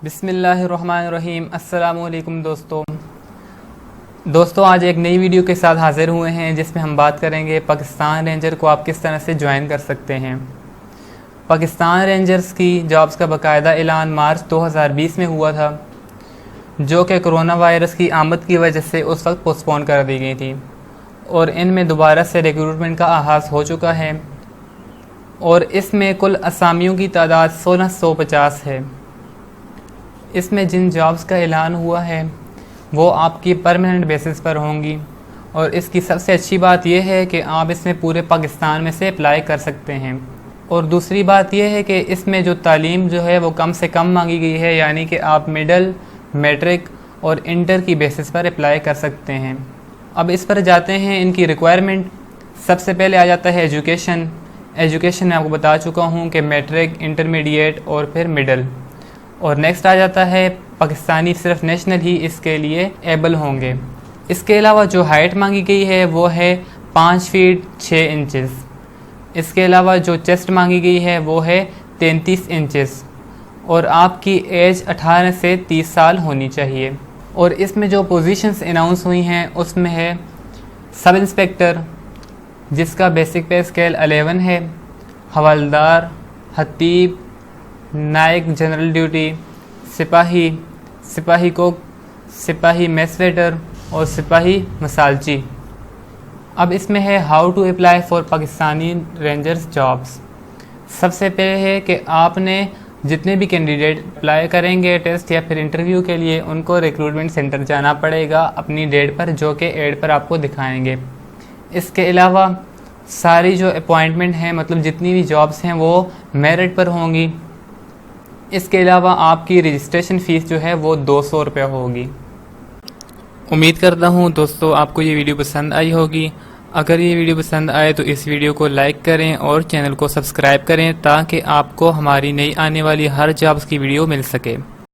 بسم اللہ الرحمن الرحیم۔ السلام علیکم دوستوں آج ایک نئی ویڈیو کے ساتھ حاضر ہوئے ہیں جس میں ہم بات کریں گے پاکستان رینجر کو آپ کس طرح سے جوائن کر سکتے ہیں۔ پاکستان رینجرز کی جابز کا باقاعدہ اعلان مارچ 2020 میں ہوا تھا، جو کہ کرونا وائرس کی آمد کی وجہ سے اس وقت پوسٹ پون کر دی گئی تھی، اور ان میں دوبارہ سے ریکروٹمنٹ کا آغاز ہو چکا ہے، اور اس میں کل اسامیوں کی تعداد 1650 ہے۔ اس میں جن جابز کا اعلان ہوا ہے وہ آپ کی پرماننٹ بیسس پر ہوں گی، اور اس کی سب سے اچھی بات یہ ہے کہ آپ اس میں پورے پاکستان میں سے اپلائی کر سکتے ہیں۔ اور دوسری بات یہ ہے کہ اس میں جو تعلیم جو ہے وہ کم سے کم مانگی گئی ہے، یعنی کہ آپ مڈل، میٹرک اور انٹر کی بیسس پر اپلائی کر سکتے ہیں۔ اب اس پر جاتے ہیں ان کی ریکوائرمنٹ۔ سب سے پہلے آ جاتا ہے ایجوکیشن میں آپ کو بتا چکا ہوں کہ میٹرک، انٹرمیڈیٹ اور پھر مڈل، اور نیکسٹ آ جاتا ہے پاکستانی، صرف نیشنل ہی اس کے لیے ایبل ہوں گے۔ اس کے علاوہ جو ہائٹ مانگی گئی ہے وہ ہے 5 فیٹ 6 انچز۔ اس کے علاوہ جو چیسٹ مانگی گئی ہے وہ ہے 33 انچز، اور آپ کی ایج 18 سے 30 سال ہونی چاہیے۔ اور اس میں جو پوزیشنز اناؤنس ہوئی ہیں اس میں ہے سب انسپیکٹر، جس کا بیسک پے اسکیل 11 ہے، حوالدار، خطیب، نائک جنرل ڈیوٹی، سپاہی کوک، سپاہی میس ویٹر اور سپاہی مسالچی۔ اب اس میں ہے how to apply for Pakistani Rangers jobs. سب سے پہلے ہے کہ آپ نے جتنے بھی کینڈیڈیٹ اپلائی کریں گے ٹیسٹ یا پھر انٹرویو کے لیے، ان کو ریکروٹمنٹ سینٹر جانا پڑے گا اپنی ڈیٹ پر، جو کہ ایڈ پر آپ کو دکھائیں گے۔ اس کے علاوہ ساری جو اپوائنٹمنٹ ہیں، مطلب جتنی بھی جابز ہیں، وہ میرٹ پر ہوں گی۔ اس کے علاوہ آپ کی رجسٹریشن فیس جو ہے وہ 200 روپے ہوگی۔ امید کرتا ہوں دوستو آپ کو یہ ویڈیو پسند آئی ہوگی۔ اگر یہ ویڈیو پسند آئے تو اس ویڈیو کو لائک کریں اور چینل کو سبسکرائب کریں، تاکہ آپ کو ہماری نئی آنے والی ہر جابز کی ویڈیو مل سکے۔